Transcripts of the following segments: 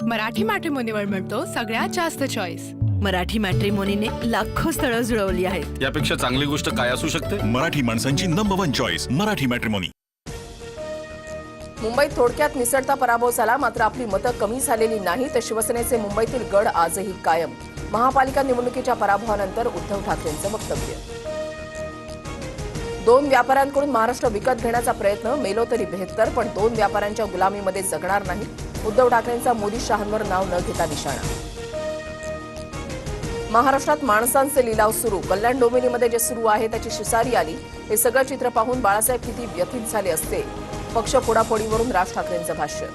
मराठी मॅट्रिमोनीवर मिळतो सगळ्यात जास्त चॉईस। मराठी मॅट्रिमोनीने लाखो स्थळं जुळवली आहेत। यापेक्षा चांगली गोष्ट काय असू शकते? मराठी माणसांची नंबर 1 चॉईस मराठी मॅट्रिमोनी। मुंबईत थोडक्यात निसटता पराभव झाला, मात्र आपली मतं कमी झालेली नाही तर शिवसेनेचे मुंबईतील गड आजही कायम। महापालिका निवडणुकीच्या पराभवानंतर उद्धव ठाकरेंचं वक्तव्य। 2 व्यापाऱ्यांकडून महाराष्ट्र विकत घेण्याचा प्रयत्न, मेलो तरी बेहत्तर, पण 2 व्यापाऱ्यांच्या गुलामीमध्ये जगणार नाही। उद्धव ठाकरेंचा मोदी शहांवर नाव न घेता निशाणा। महाराष्ट्रात माणसांचे लिलाव सुरू, कल्याण डोंबिवलीमध्ये जे सुरू आहे त्याची शिसारी आली। हे सगळं चित्र पाहून बाळासाहेब किती व्यथित झाले असते। पक्ष फोडाफोडीवरून राज ठाकरेंचं भाष्य।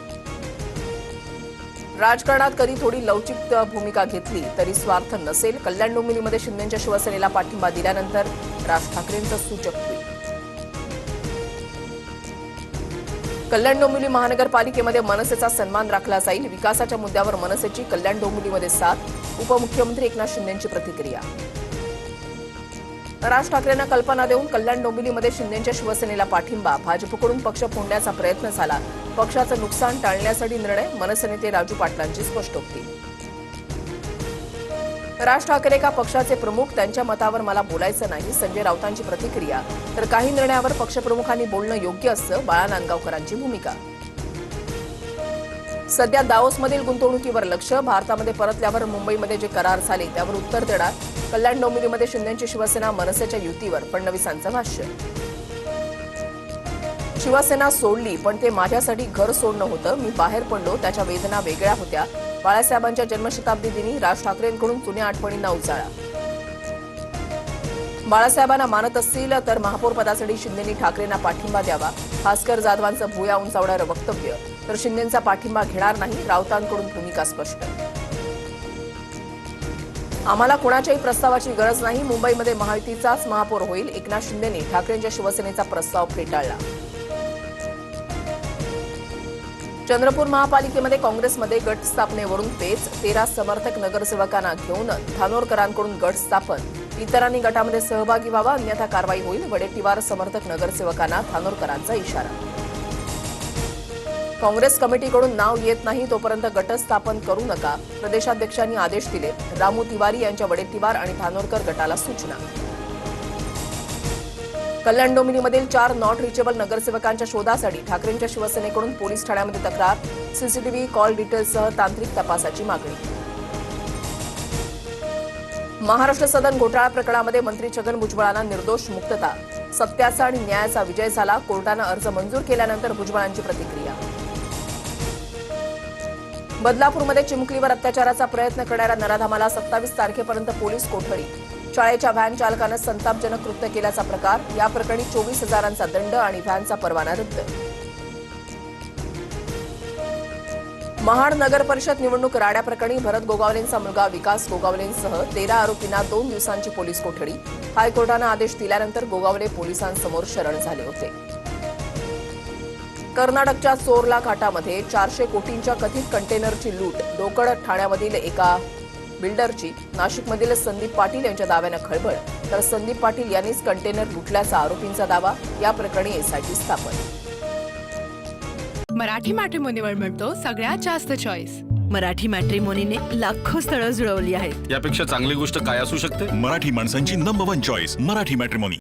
राजकारणात कधी थोडी लवचिक भूमिका घेतली तरी स्वार्थ नसेल। कल्याण डोंबिवलीमध्ये शिंदेच्या शिवसेनेला पाठिंबा दिल्यानंतर राज ठाकरेंचं सूचक ट्विट। कल्याण डोंबिवली महानगरपालिकेमध्ये मनसेचा सन्मान राखला जाईल, विकासाच्या मुद्द्यावर मनसेची कल्याण डोंबिवलीमध्ये साथ। उपमुख्यमंत्री एकनाथ शिंदेंची प्रतिक्रिया। राज ठाकरेंना कल्पना देऊन कल्याण डोंबिवलीमध्ये शिंदेच्या शिवसेनेला पाठिंबा, भाजपकडून पक्ष फोडण्याचा प्रयत्न झाला, पक्षाचं नुकसान टाळण्यासाठी निर्णय, मनसे नेते राजू पाटलांची स्पष्टोक्ती। राज ठाकरे का पक्षाचे प्रमुख, त्यांच्या मतावर मला बोलायचं नाही, संजय राऊतांची प्रतिक्रिया। तर काही निर्णयावर पक्षप्रमुखांनी बोलणं योग्य असतं, बाळा नांदगावकरांची भूमिका। सध्या दाओसमधील गुंतवणुकीवर लक्ष, भारतामध्ये परतल्यावर मुंबईमध्ये जे करार झाले त्यावर उत्तर देणार। कल्याण डोंबिवलीमध्ये शिंदेची शिवसेना मनसेच्या युतीवर फडणवीसांचं भाष्य। शिवसेना सोडली पण ते माझ्यासाठी घर सोडणं होतं, मी बाहेर पडलो, त्याच्या वेदना वेगळ्या होत्या। बाळासाहेबांच्या जन्मशताब्दी दिनी राज ठाकरेंकडून जुन्या आठवणींना उजाळा। बाळासाहेबांना मानत असतील तर महापौर पदासाठी शिंदेंनी ठाकरेंना पाठिंबा द्यावा। भास्कर जाधवांचं भुया उंचावणारं वक्तव्य, तर शिंदेंचा पाठिंबा घेणार नाही, राऊतांकडून भूमिका स्पष्ट। आम्हाला कोणाच्याही प्रस्तावाची गरज नाही, मुंबईमध्ये महायुतीचाच महापौर होईल, एकनाथ शिंदेंनी ठाकरेंच्या शिवसेनेचा प्रस्ताव फेटाळला। चंद्रपूर महापालिकेमध्ये काँग्रेसमध्ये गट स्थापनेवरून पेच, 13 समर्थक नगरसेवकांना घेऊन धानोरकरांकडून गट स्थापन, इतरांनी गटामध्ये सहभागी व्हावा अन्यथा कारवाई होईल, वडेट्टीवार समर्थक नगरसेवकांना धानोरकरांचा इशारा। काँग्रेस कमिटीकडून नाव येत नाही तोपर्यंत गट स्थापन करू नका, प्रदेशाध्यक्षांनी आदेश दिले, रामू तिवारी यांच्या वडेट्टीवार आणि धानोरकर गटाला सूचना। कल्याण डोंबिवलीमधील 4 नॉट रिचेबल नगरसेवकांच्या शोधासाठी ठाकरेंच्या शिवसेनेकडून पोलीस ठाण्यामध्ये तक्रार, सीसीटीव्ही कॉल डिटेल्ससह तांत्रिक तपासाची मागणी। महाराष्ट्र सदन घोटाळा प्रकरणामध्ये मंत्री छगन भुजबळांना निर्दोष मुक्तता, सत्याचा आणि न्यायाचा विजय झाला, कोर्टानं अर्ज मंजूर केल्यानंतर भुजबळांची प्रतिक्रिया। बदलापूरमध्ये चिमुकलीवर अत्याचाराचा प्रयत्न करणाऱ्या नराधामाला 27 तारखेपर्यंत पोलीस कोठडी, शाळेच्या व्हॅन चालकानं संतापजनक कृत्य केल्याचा प्रकार, या प्रकरणी 24,000चा दंड आणि व्हॅनचा परवाना रद्द। महाड नगर परिषद निवडणूक राड्याप्रकरणी भरत गोगावलेंचा मुलगा विकास गोगावलेंसह 13 आरोपींना 2 दिवसांची पोलीस कोठडी, हायकोर्टानं आदेश दिल्यानंतर गोगावले पोलिसांसमोर शरण झाले होते। कर्नाटकच्या चोरला घाटामध्ये 400 कोटींच्या कथित कंटेनरची लूट, डोकड ठाण्यामधील एका बिल्डरची, नाशिकमधील संदीप पाटील यांच्या दाव्यानं खळबळ, तर संदीप पाटील यांनीच कंटेनर लुटल्याचा आरोपींचा दावा, या प्रकरणी एसआयटी स्थापन। मराठी मॅट्रिमोनीवर मिळतो सगळ्यात जास्त चॉईस। मराठी मॅट्रिमोनीने लाखो स्थळं जुळवली आहेत। यापेक्षा चांगली गोष्ट काय असू शकते? मराठी माणसांची नंबर 1 चॉईस मराठी मॅट्रिमोनी।